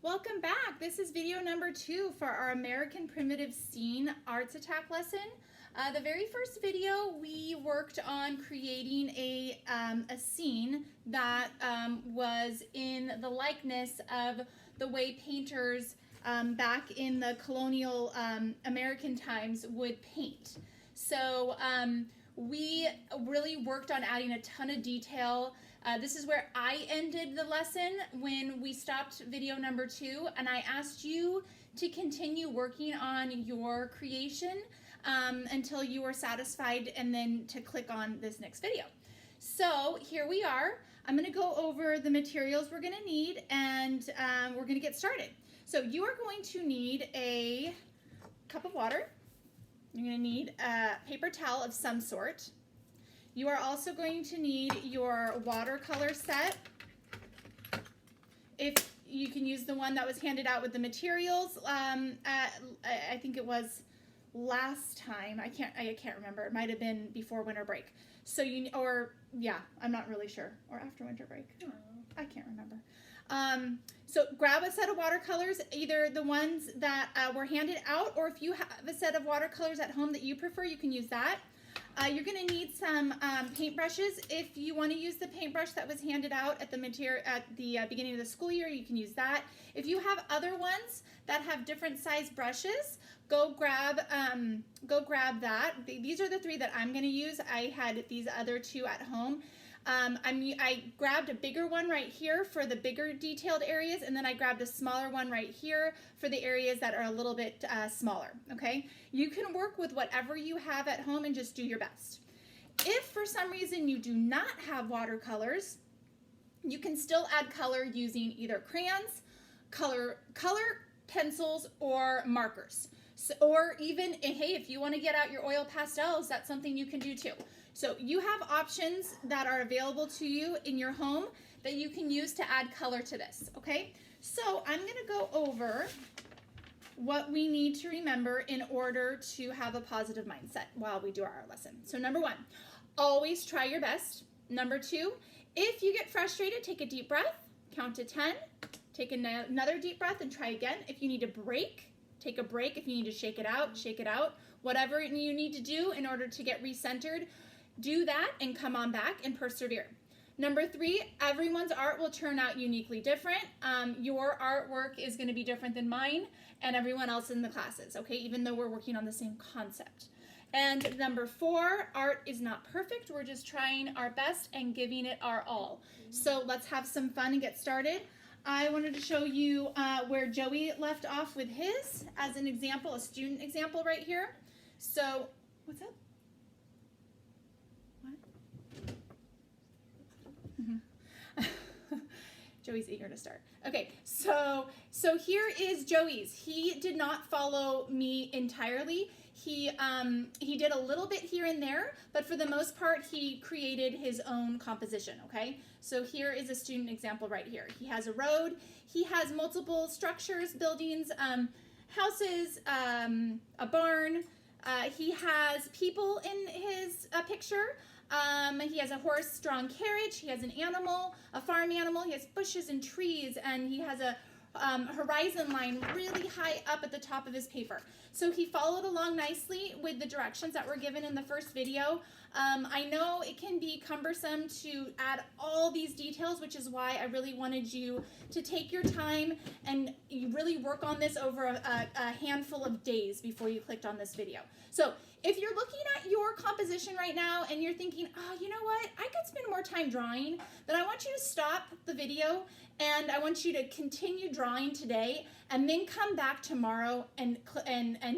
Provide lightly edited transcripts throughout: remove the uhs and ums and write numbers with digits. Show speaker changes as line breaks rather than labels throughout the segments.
Welcome back. This is video number 2 for our American Primitive Scene Arts Attack lesson. The very first video we worked on creating a scene that was in the likeness of the way painters back in the colonial American times would paint. So we really worked on adding a ton of detail. This is where I ended the lesson when we stopped video number 2, and I asked you to continue working on your creation until you were satisfied, and then to click on this next video. So here we are. I'm going to go over the materials we're going to need, and we're going to get started. So you are going to need a cup of water. You're going to need a paper towel of some sort. You are also going to need your watercolor set. If you can use the one that was handed out with the materials, I think it was last time. I can't remember. It might have been before winter break. So I'm not really sure. Or after winter break. I can't remember. So grab a set of watercolors, either the ones that were handed out, or if you have a set of watercolors at home that you prefer, you can use that. You're going to need some paintbrushes. If you want to use the paintbrush that was handed out at the beginning of the school year, you can use that. If you have other ones that have different size brushes, go grab that. These are the 3 that I'm going to use. I had these other 2 at home. I grabbed a bigger one right here for the bigger detailed areas, and then I grabbed a smaller one right here for the areas that are a little bit smaller, okay? You can work with whatever you have at home and just do your best. If for some reason you do not have watercolors, you can still add color using either crayons, color pencils, or markers. So, or even, hey, if you want to get out your oil pastels, that's something you can do too. So you have options that are available to you in your home that you can use to add color to this, okay? So I'm going to go over what we need to remember in order to have a positive mindset while we do our art lesson. So number 1, always try your best. Number 2, if you get frustrated, take a deep breath, count to 10, take another deep breath and try again. If you need a break, take a break. If you need to shake it out. Whatever you need to do in order to get recentered, do that and come on back and persevere. Number 3, everyone's art will turn out uniquely different. Your artwork is going to be different than mine and everyone else in the classes, okay, even though we're working on the same concept. And number 4, art is not perfect. We're just trying our best and giving it our all. So let's have some fun and get started. I wanted to show you where Joey left off with his as an example, a student example right here. So, what's up? Joey's eager to start. Okay, so here is Joey's. He did not follow me entirely. He did a little bit here and there, but for the most part, he created his own composition, okay? So here is a student example right here. He has a road. He has multiple structures, buildings, houses, a barn. He has people in his picture. He has a horse-drawn carriage, he has an animal, a farm animal, he has bushes and trees, and he has a horizon line really high up at the top of his paper. So he followed along nicely with the directions that were given in the first video. I know it can be cumbersome to add all these details, which is why I really wanted you to take your time and you really work on this over a handful of days before you clicked on this video. So if you're looking at your composition right now and you're thinking, oh, you know what, I could spend more time drawing, then I want you to stop the video and I want you to continue drawing today and then come back tomorrow and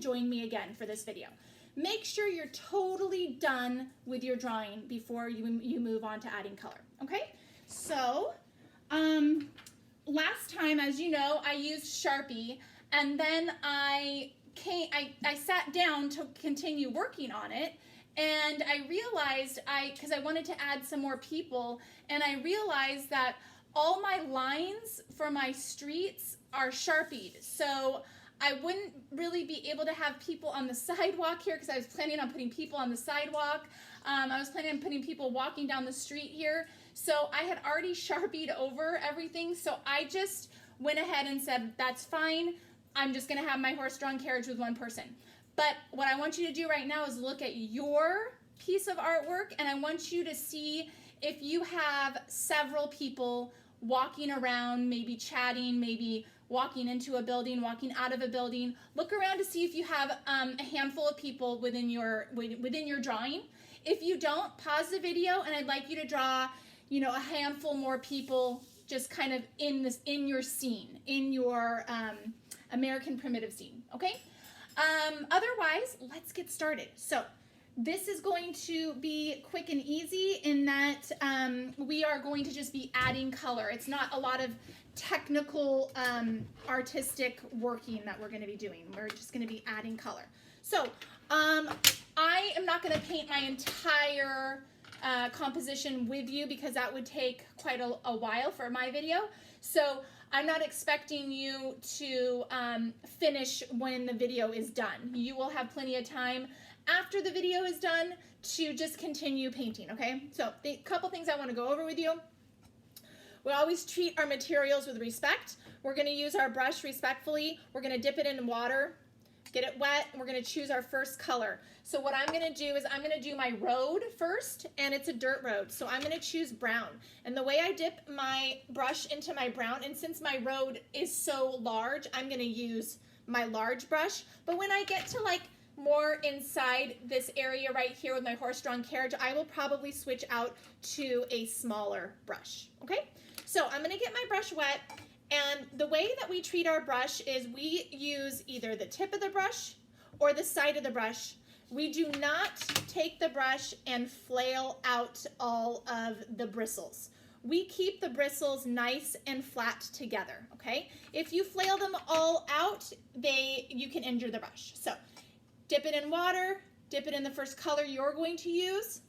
join me again for this video. Make sure you're totally done with your drawing before you move on to adding color, okay? So, last time, as you know, I used Sharpie, and then I sat down to continue working on it, and I realized, because I wanted to add some more people, and I realized that all my lines for my streets are Sharpied, so I wouldn't really be able to have people on the sidewalk here because I was planning on putting people on the sidewalk. I was planning on putting people walking down the street here. So I had already Sharpied over everything. So I just went ahead and said, that's fine. I'm just going to have my horse-drawn carriage with one person. But what I want you to do right now is look at your piece of artwork, and I want you to see if you have several people walking around, maybe chatting, maybe walking into a building, walking out of a building. Look around to see if you have a handful of people within your drawing. If you don't, pause the video, and I'd like you to draw, you know, a handful more people just kind of in your scene, in your American primitive scene, okay? Otherwise, let's get started. So this is going to be quick and easy in that we are going to just be adding color. It's not a lot of technical artistic working that we're going to be doing. We're just going to be adding color. So I am not going to paint my entire composition with you because that would take quite a while for my video. So I'm not expecting you to finish when the video is done. You will have plenty of time after the video is done to just continue painting, okay? So the couple things I want to go over with you. We always treat our materials with respect. We're going to use our brush respectfully. We're going to dip it in water, get it wet, and we're going to choose our first color. So what I'm going to do is I'm going to do my road first, and it's a dirt road. So I'm going to choose brown. And the way I dip my brush into my brown, and since my road is so large, I'm going to use my large brush. But when I get to like more inside this area right here with my horse-drawn carriage, I will probably switch out to a smaller brush, okay? So I'm gonna get my brush wet, and the way that we treat our brush is we use either the tip of the brush or the side of the brush. We do not take the brush and flail out all of the bristles. We keep the bristles nice and flat together, okay? If you flail them all out, you can injure the brush. So dip it in water, dip it in the first color you're going to use,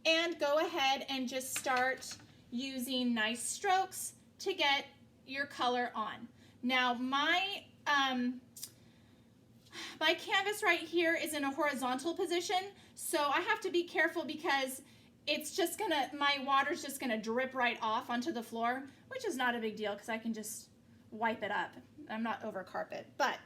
and go ahead and just start using nice strokes to get your color on. Now my canvas right here is in a horizontal position, so I have to be careful because it's just my water's just gonna drip right off onto the floor, which is not a big deal because I can just wipe it up. I'm not over carpet, but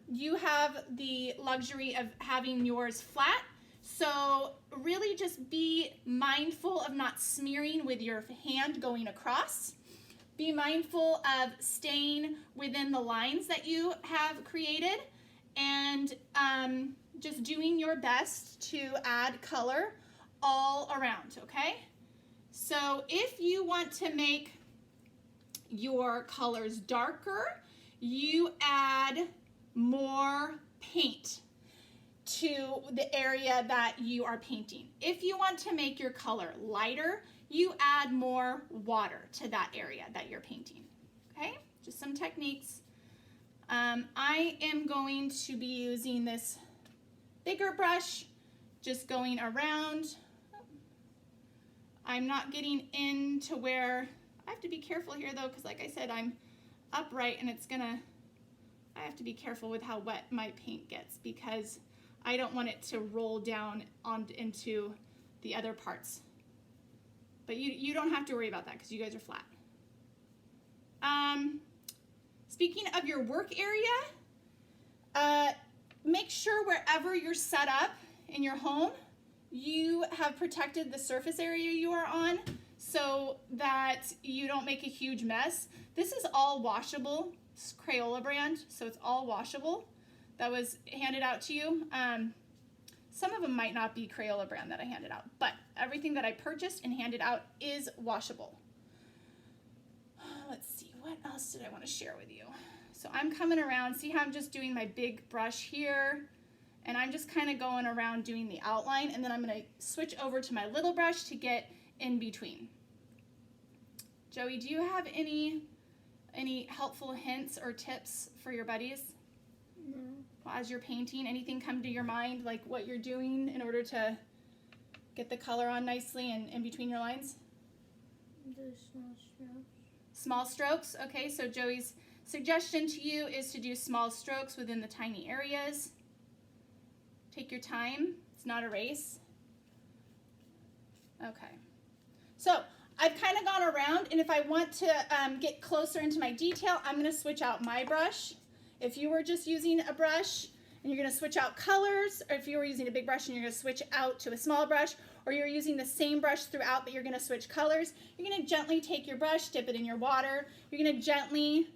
you have the luxury of having yours flat, so really just be mindful of not smearing with your hand going across. Be mindful of staying within the lines that you have created, and just doing your best to add color all around, okay? So if you want to make your colors darker, you add more paint to the area that you are painting. If you want to make your color lighter, you add more water to that area that you're painting, okay? Just some techniques. I am going to be using this bigger brush, just going around. I'm not getting into where, I have to be careful here though, because like I said, I'm upright and I have to be careful with how wet my paint gets because I don't want it to roll down into the other parts. But you don't have to worry about that because you guys are flat. Speaking of your work area, make sure wherever you're set up in your home, you have protected the surface area you are on so that you don't make a huge mess. This is all washable. It's Crayola brand, so it's all washable. That was handed out to you. Some of them might not be Crayola brand that I handed out, but everything that I purchased and handed out is washable. Let's see, what else did I want to share with you? So I'm coming around, see how I'm just doing my big brush here, and I'm just kind of going around doing the outline, and then I'm going to switch over to my little brush to get in between. Joey, do you have any helpful hints or tips for your buddies?
No.
As you're painting, anything come to your mind, like what you're doing in order to get the color on nicely and in between your lines?
Do small strokes.
Small strokes, okay, so Joey's suggestion to you is to do small strokes within the tiny areas. Take your time, it's not a race. Okay, so I've kind of gone around, and if I want to get closer into my detail, I'm going to switch out my brush. If you were just using a brush and you're going to switch out colors, or if you were using a big brush and you're going to switch out to a small brush, or you're using the same brush throughout but you're going to switch colors, you're going to gently take your brush, dip it in your water. You're going to gently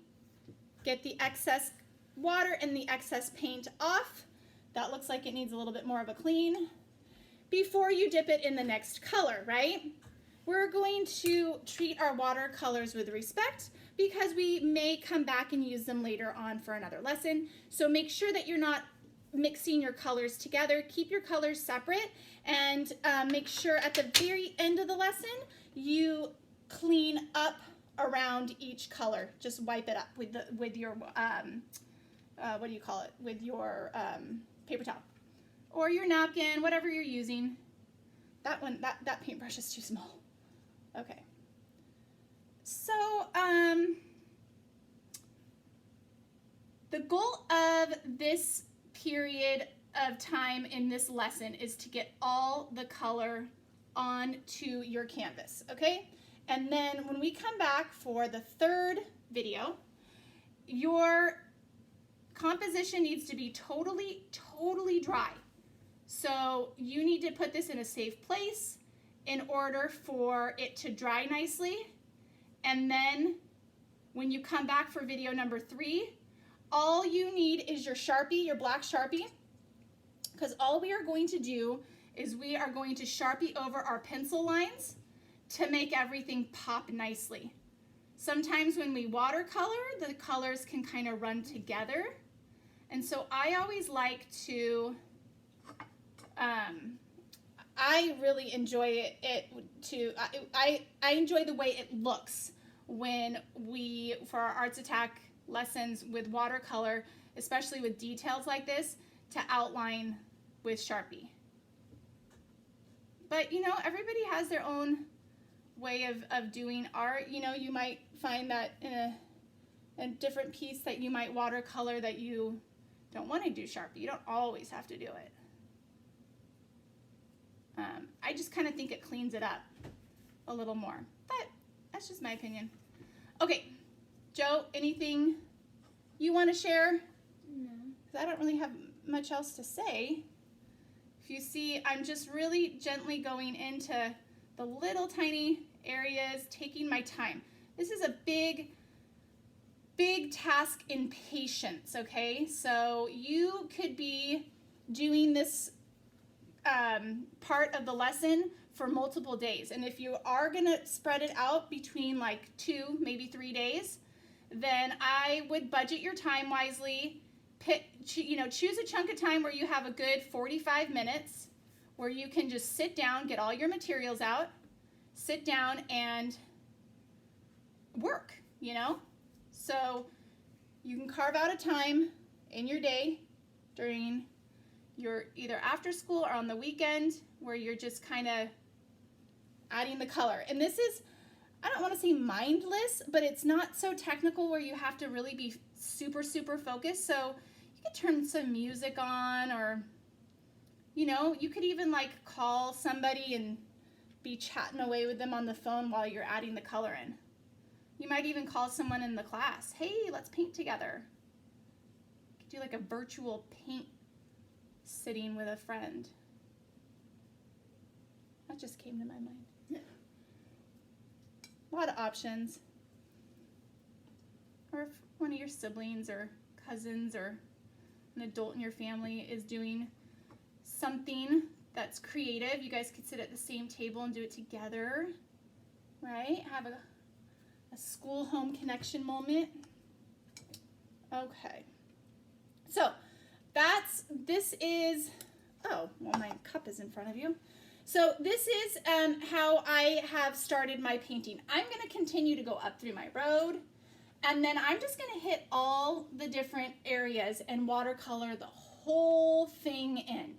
get the excess water and the excess paint off. That looks like it needs a little bit more of a clean before you dip it in the next color, right? We're going to treat our watercolors with respect because we may come back and use them later on for another lesson. So make sure that you're not mixing your colors together. Keep your colors separate, and make sure at the very end of the lesson you clean up around each color. Just wipe it up with your what do you call it? With your paper towel or your napkin, whatever you're using. That paintbrush is too small. Okay. So the goal of this period of time in this lesson is to get all the color onto your canvas, okay? And then when we come back for the third video, your composition needs to be totally dry. So you need to put this in a safe place in order for it to dry nicely. And then when you come back for video number 3, all you need is your Sharpie, your black Sharpie, because all we are going to do is we are going to Sharpie over our pencil lines to make everything pop nicely. Sometimes when we watercolor, the colors can kind of run together. And so I always like to, I really enjoy I enjoy the way it looks when we, for our Arts Attack lessons with watercolor, especially with details like this, to outline with Sharpie. But you know, everybody has their own way of doing art. You know, you might find that in a different piece that you might watercolor that you don't want to do Sharpie. You don't always have to do it. I just kind of think it cleans it up a little more, but that's just my opinion. Okay, Joe, anything you want to share?
No.
'Cause I don't really have much else to say. If you see, I'm just really gently going into the little tiny areas, taking my time. This is a big task in patience, okay? So you could be doing this part of the lesson for multiple days. And if you are gonna spread it out between like 2, maybe 3 days, then I would budget your time wisely. Choose a chunk of time where you have a good 45 minutes where you can just sit down, get all your materials out, sit down and work, you know? So you can carve out a time in your day during your either after school or on the weekend where you're just kind of adding the color. And this is, I don't want to say mindless, but it's not so technical where you have to really be super focused. So you could turn some music on, or you know, you could even like call somebody and be chatting away with them on the phone while you're adding the color in. You might even call someone in the class. Hey, let's paint together. You could do like a virtual paint sitting with a friend. That just came to my mind. A lot of options. Or if one of your siblings or cousins or an adult in your family is doing something that's creative, you guys could sit at the same table and do it together, right? Have a school-home connection moment. Okay. So this is, oh, well, my cup is in front of you. So this is how I have started my painting. I'm going to continue to go up through my road, and then I'm just going to hit all the different areas and watercolor the whole thing in.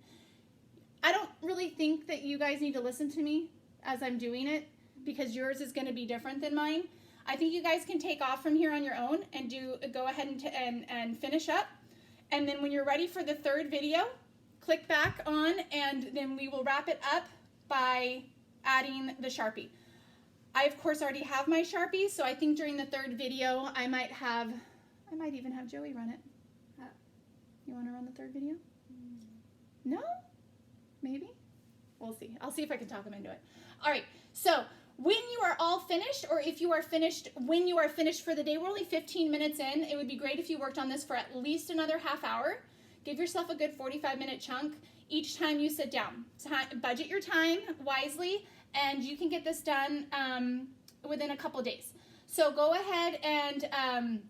I don't really think that you guys need to listen to me as I'm doing it because yours is going to be different than mine. I think you guys can take off from here on your own and go ahead and finish up. And then when you're ready for the third video, click back on, and then we will wrap it up by adding the Sharpie. I, of course, already have my Sharpie, so I think during the third video, I might even have Joey run it. You want to run the third video? No? Maybe? We'll see. I'll see if I can talk him into it. All right, so when you are all finished, or if you are finished, when you are finished for the day, we're only 15 minutes in. It would be great if you worked on this for at least another half hour. Give yourself a good 45-minute chunk each time you sit down. Budget your time wisely, and you can get this done within a couple days. So go ahead and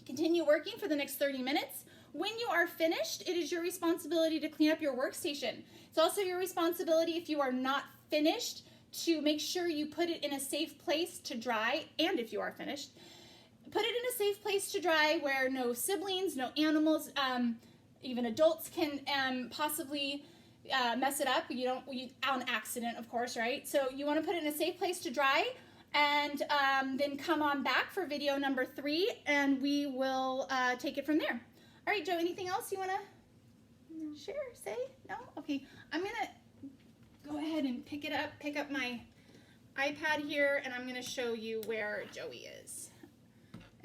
continue working for the next 30 minutes. When you are finished, it is your responsibility to clean up your workstation. It's also your responsibility, if you are not finished, to make sure you put it in a safe place to dry. And if you are finished, put it in a safe place to dry where no siblings, no animals, even adults can possibly mess it up. On accident, of course, right? So you want to put it in a safe place to dry, and then come on back for video number 3, and we will take it from there. All right, Joe, anything else you want to share, say? No? Okay, I'm going to go ahead and pick up my iPad here, and I'm going to show you where Joey is.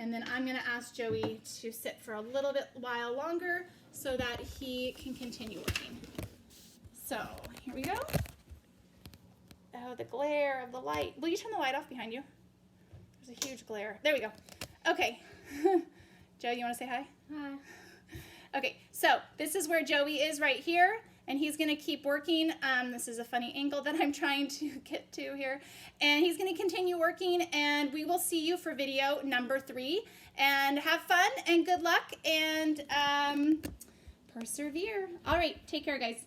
And then I'm going to ask Joey to sit for a little bit while longer so that he can continue working. So, here we go. Oh, the glare of the light. Will you turn the light off behind you? There's a huge glare. There we go. Okay. Joe, you want to say hi?
Hi.
Okay, so this is where Joey is right here, and he's going to keep working. This is a funny angle that I'm trying to get to here. And he's going to continue working, and we will see you for video number 3. And have fun, and good luck, and persevere. All right, take care, guys.